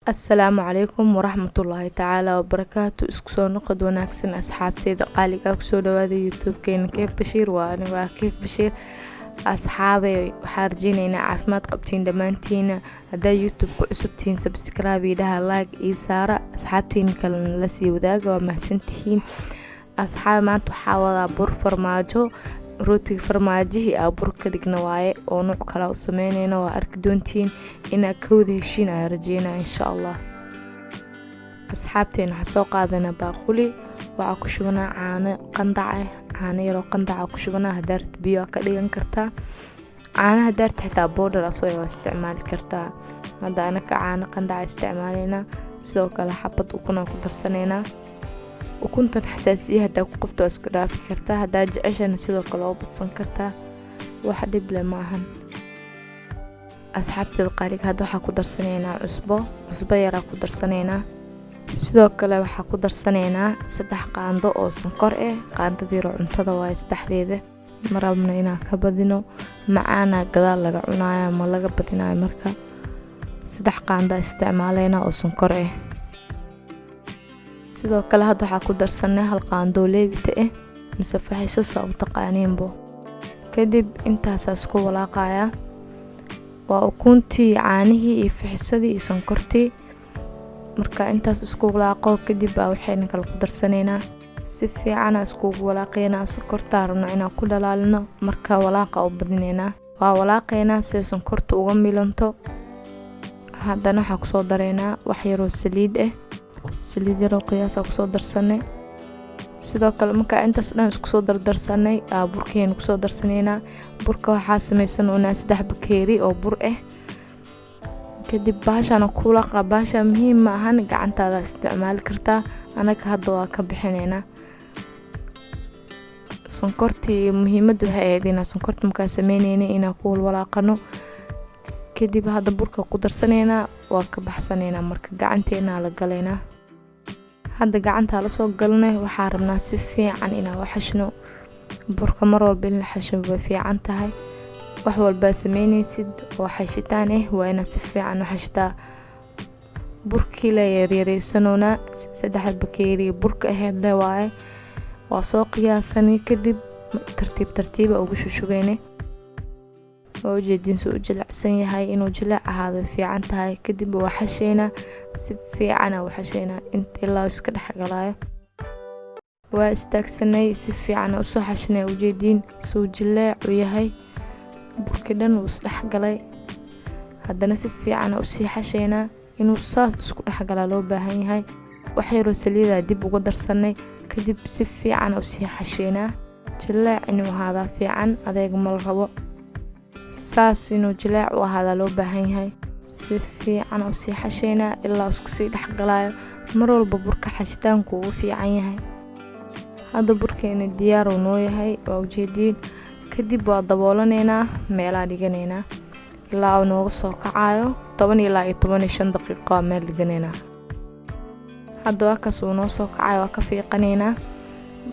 السلام عليكم ورحمة الله تعالى وبركاته. اسكو soo noqod wanaagsan asxaabteyda qaaliga ku soo dhawaada youtube-keena Kayf Bashiir. waa Kayf Bashiir. asxaabay waxaan rajeyneynaa caafimaad qabtiin dhammaantiina. haddaa youtube ku cusub tihiin subscribe iyo dhaha like iyo saara, asxaabtiina kalena la sii wadaaga. waa mahadsantihiin asxaab. maanta waxaa wadaa bur farmaajo, rootiga farmaajihii aa bur ka dhigna waaye oo nooc kale u sameyneyna. waa arki doontiin inaa ka wada heshiin ayaa rajeynaa insha allah. asxaabteena waxaa soo qaadanaa baaquli, waxaa ku shubanaa caano qandac caano yaroo qandaca ku shubanaa. haddaa rabtid biyo ka dhigan kartaa, caana haddaa rabtid xitaa powder asoo waa isticmaali kartaa. hadda anaka caano qandaca isticmaaleynaa. sidoo kale xabad ukun ku darsaneynaa. ukuntan xasaasiya haddaa ku qabto waa isku dhaafi kartaa, haddaa jeceshana sidoo kale oo badsan kartaa, wax dhib leh maahan. asxaabteeda qaaliga hadda waxaa ku darsaneynaa cusbo yaraa ku darsaneynaa. sidoo kale waxaa ku darsaneynaa 3 qaando oo sonkor qaandadiiro cuntada waaye saddexdeeda. ma rabno inaan ka badino, macaana gadaal laga cunaayo ma laga badinayo, marka 3 qaando isticmaaleynaa oo sonkor sidoo kale hadda waxaa ku darsanay 1 qaando leebita mise faxiso saa u taqaaniinbo. kadib intaas isku walaaqaya. waa ukuntii, caanihii iyo faxisadii iyo sonkortii. marka intaas isku walaaqo kadib baa waxayna kala ku darsaneynaa. si fiican isku walaaqeynaa. sonkorta rabno inaan ku dhalaalino, marka walaaqa u badineynaa. waa walaaqeynaa si sonkorta uga milanto. haddana waxaa kusoo dareynaa wax yaroo saliid yaroo qiyaasa kusoo darsanay. sidoo kale marka intaas dhan isku soo dardarsanay burkeena kusoo darsaneynaa. burka waxaa sameysan oo 3 bakeeri oo bur kadib baashana ku walaqa. baasha muhiim ma ahan, gacantaada isticmaali kartaa. anaga hadda waa ka bixineynaa. sonkortii muhiimadu waxay ahayd inaan sonkorta markaa sameyneynay inaan ku walaaqano. kadib hadda burka ku darsaneynaa, waa ka baxsaneynaa. marka gacanteena la galeynaa. hadda gacanta la soo galnay. waxaa rabnaa si fiican inaan waxashno. burka mar walba in la xasho way fiican tahay. wax walba sameynaysid oo xashitaan waa inaad si fiican u xashtaa. burkii la yaryareysanona 3 bakeeri burka ahayd le waaye. waa soo qiyaasani. kadib tartiib ugu shushubeynay. oo jeedin soo jilicsan yahay, inuu jilic ahaado fiican tahay. kadib waa xasheyna si fiican u xasheyna ilaa iska dhaxgalaayo. waa istaagsanay si fiican u soo xashnay. ujeedin soo jilic u yahay, burka dhan uu isdhaxgalay. haddana si fiican u sii xasheyna inuu saas isku dhaxgalaa loo baahan yahay. wax yaroo saliida dib ugu darsanay. kadib si fiican u sii xasheyna. jilic inuu ahaado fiican, adeeg ma la rabo. saas inuu jilic u ahaado loo baahan yahay. si fiican u sii xasheyna ilaa isku sii dhaxgalaayo. mar walba burka xashitaanku uu fiican yahay. hadda burkeena diyaar uu noo yahay, waa ujeedin. kadib waa daboolaneynaa, meelaa dhiganeynaa ilaa uu nooga soo kacayo 10 ilaa 15 daqiiqo meel dhiganeynaa. hadda waa kaas uu noo soo kacayo, waa ka fiiqaneynaa.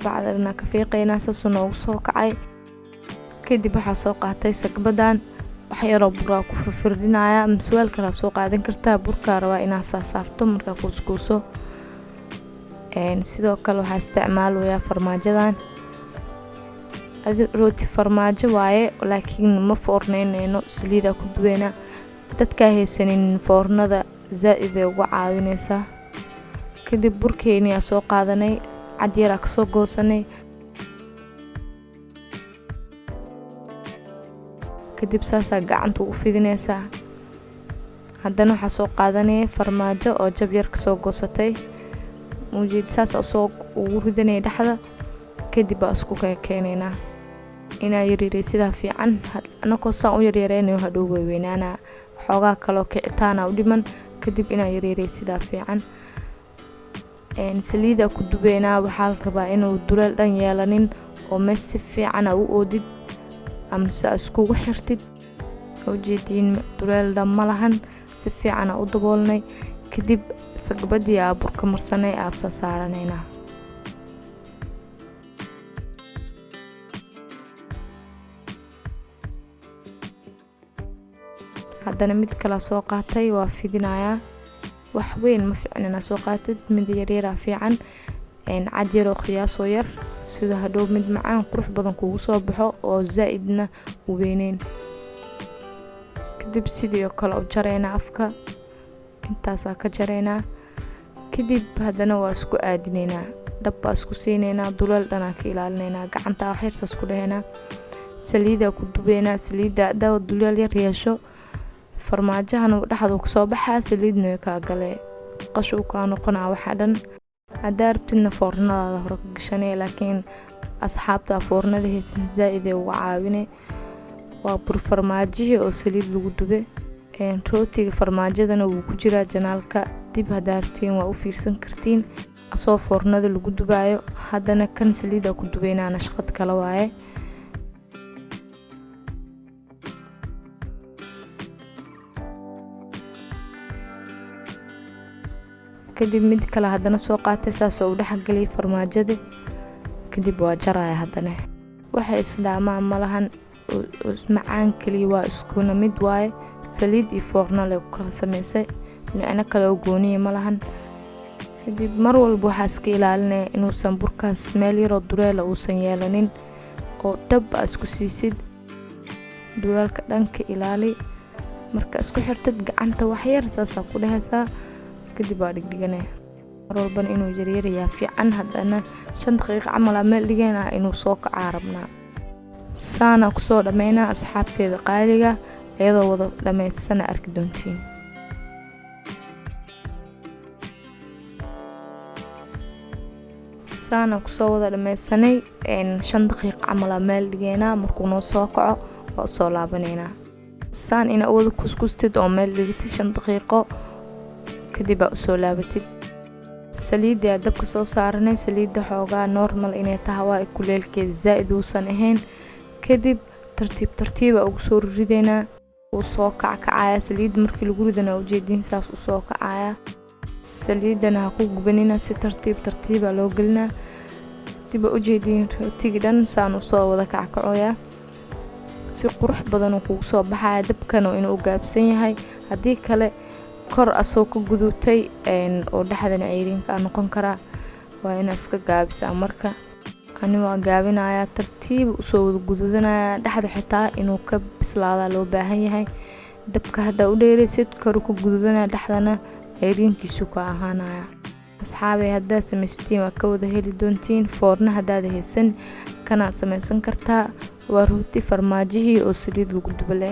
bacdana ka fiiqeynaa saas uu noogu soo kacay. kadib waxaa soo qaatay sakbadan. wax yaroo buraa ku firdhinaya. maswaal kala soo qaadan kartaa. burka rabaa inaad saarto markaa kuuskuuso. sidoo kale waxaa isticmaalayaa farmaajadan. rooti farmaajo waaye, laakiin ma foorneyneyno, saliida ku duweynaa. dadka haysanin foornada zaa'id ay uga caawinaysaa. kadib burkeena soo qaadanay, cad yar ka soo goosanay. kadib saasaa gacanta ugu fidinaysaa. haddana waxaa soo qaadanay farmaajo oo jab yar ka soo goosatay. ujeed saas soo ugu ridanay dhexda. kadib baa isku keenaynaa inaa yaryarey sida fiican. anakoo saan u yaryareynayo hadhow way weynaanaa. xoogaa kaloo kicitaana u dhiman. kadib inaa yaryarey sida fiican. saliida ku dubeynaa. waxaa la rabaa inuu duleel dhan yeelanin oo mees si fiican u oodid ama sa iskugu xirtid. ujeedin duleel dhan ma lahan, si fiican u daboolnay. kadib sagbadii burka marsanay saaranayna. haddana mid kala soo qaatay, waa fidinayaa. wax weyn ma fiicna inaad soo qaatid, mid yaryara fiican, cad yar oo qiyaas oo yar, sida hadhow mid macaan qurux badan kugu soo baxo oo zaa'idna u weyneyn. kadib sidii oo kale u jareynaa afka, intaasaa ka jareynaa. kadib haddana waa isku aadineynaa, dhab baa isku siineynaa, duleel dhanaa ka ilaalinaynaa, gacanta wax yar saas ku dhaheynaa, saliidaa ku dubeynaa. saliidda haddaa duleel yar yeesho farmaajahana dhexdu kasoo baxaa, saliidna way kaa galee, qashu kaa noqonaa waxa dhan. haddaa rabtidna foornadaada hore ka gashanee, laakiin asxaabta foornada haysan zaa'id ay uga caawine. waa bur farmaajihii oo saliid lagu dube. rootiga farmaajadana wuu ku jiraa janaalka, dib haddaa rabtiin waa u fiirsan kartiin asoo foornada lagu dubaayo. haddana kan saliida ku dubeynaa nashqad kale waaye. kadib mid kale haddana soo qaatay, saasoo u dhexgeliyay farmaajada. kadib waa jaraya. haddana waxay isdhaamaan malahan, macaan kaliya waa iskuna mid waaye. saliid iyo foorno leh ku kala samaysay, micno kale oo gooniya malahan. kadib mar walba waxaa iska ilaalinaya inuusan burkaas meel yaroo duleela uusan yeelanin, oo dhab aa isku siisid. duleelka dhanka ilaali. marka isku xirtid gacanta wax yar saasaa ku dhehaysaa, kadib waa dhigdhiganaya. mar walbana inuu yaryar yahay fiican. haddana 5 daqiiqo camal aa meel dhiganaa inuu soo kacaa rabnaa. saana kusoo dhammeynaa asxaabteeda qaaliga, iyadoo wada dhammaysana arki doontiin. saana kusoo wada dhammaysanay 5 daqiiqo camal aa meel dhiganaa. markuu noo soo kaco waa soo laabaneynaa. saan ina wada kuskustid oo meel dhigtid 5 daqiiqo, kadib aa usoo laabatid. saliidda aa dabka soo saaranay. saliidda xoogaa normal inay tahay waa kuleelkeeda zaa'id uusan ahayn. kadib tartiib ugu soo ridaynaa. wuu soo kacaya. saliidda markii lagu ridana ujeedin saas u soo kacaya. saliiddana ha ku gubanina, si tartiib loo gelinaa. dib ujeedin rootiga dhan saan u soo wada kackacoya, si qurux badan kugu soo baxaya. dabkana inuu gaabsan yahay, haddii kale kor asoo ka gudubtay oo dhexdana ceyrinka noqon karaa. waa inaad iska gaabisaa. marka ani waa gaabinayaa, tartiib usoo wada gududanaya. dhexda xitaa inuu ka bislaadaa loo baahan yahay. dabka haddaa u dheeraysid kor ku gududanaya, dhexdana ceyrinkiisu ka ahaanaya. asxaabay haddaad samaystiin waa ka wada heli doontiin. foorna haddaad haysan kanaad samaysan kartaa. waa rooti farmaajihii oo saliid lagu dubale.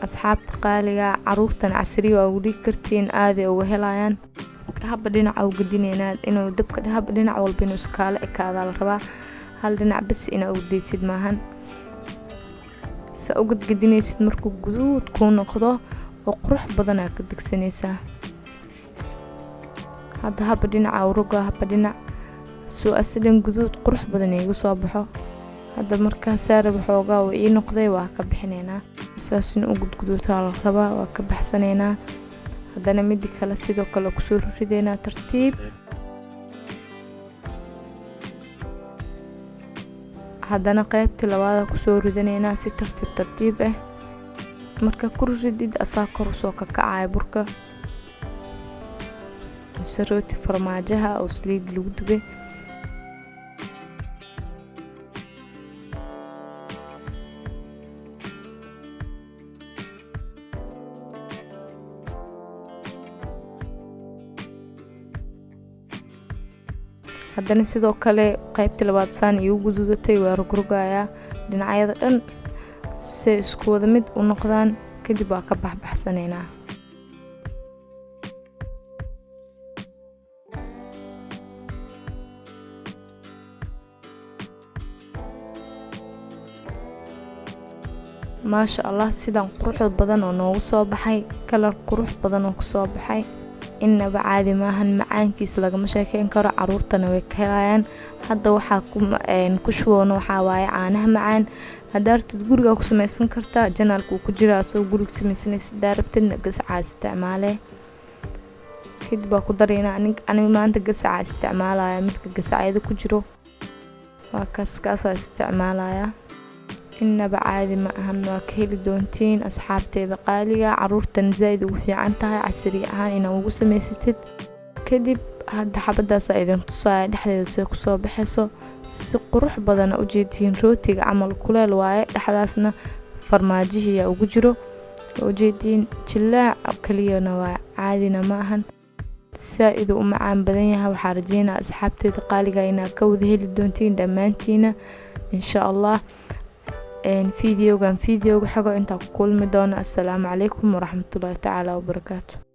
asxaabta qaaliga, caruurtana casri waa ugu dhigi kartiin, aaday uga helayaan. haba dhinaca u gadineynaa, inuu dabka haba dhinac walba inuu iskaala ekaadaa la rabaa. hal dhinac bas inaa ugu deysid maahan. saa u gadgadinaysid markuu guduud kuu noqdo oo qurux badanaa ka degsanaysaa. hadda haba dhinaca uruga, haba dhinac soo asadan guduud qurux badan iigu soo baxo. hadda markaa saarab xoogaa uu ii noqday, waa ka bixinaynaa. saasina u gudguduutaa la rabaa, waa ka baxsanaynaa. haddana midi kale sidoo kale kusoo ridaynaa tartiib. haddana qaybtii labaada kusoo ridanaynaa si tartiib ah. marka ku ridid asaa kor usoo kakacaya burka. mise rooti farmaajaha oo saliid lagu dubay. haddana sidoo kale qaybtii labaad saan iigu gududatay, waa rogrogayaa dhinacyada dhan si isku wada mid u noqdaan. kadib waa ka baxbaxsanaynaa. maasha allah, sidaan quruxda badan oo noogu soo baxay, kalar qurux badan oo kusoo baxay. inaba caadi maahan, macaankiisa lagama sheekeyn karo. caruurtana way ka helayaan. hadda waxaa ku shuboona waxaa waaye caanaha macaan. haddaa rabtid gurigaa ku samaysan kartaa, janaalka uu ku jira asoo guriga samaysanaysa. haddaa rabtidna gasacaa isticmaalee. kadib waa ku daraynaa. aniga maanta gasacaa isticmaalaya, midka gasacyada ku jiro waa kaas waa isticmaalaya. inaba caadi ma ahan, waa ka heli doontiin asxaabteeda qaaliga. caruurtan zaaid ugu fiican tahay casri ahaan inaad ugu samaysatid. kadib hadda xabadaas idin tusaaya dhexdeeda soo kusoo baxayso si qurux badan u jeedin rootiga camal kuleel waaye, dhexdaasna farmaajihiya ugu jiro ujeedin jilaac kaliyana waa caadina ma ahan, zaaid u macaan badan yahay. waxaan rajeynaa asxaabteeda qaaliga inaad ka wada heli doontiin dhammaantiina insha Allah. فيديوغان فيديوغ حقو انتا كل مدونة. السلام عليكم ورحمة الله تعالى وبركاته.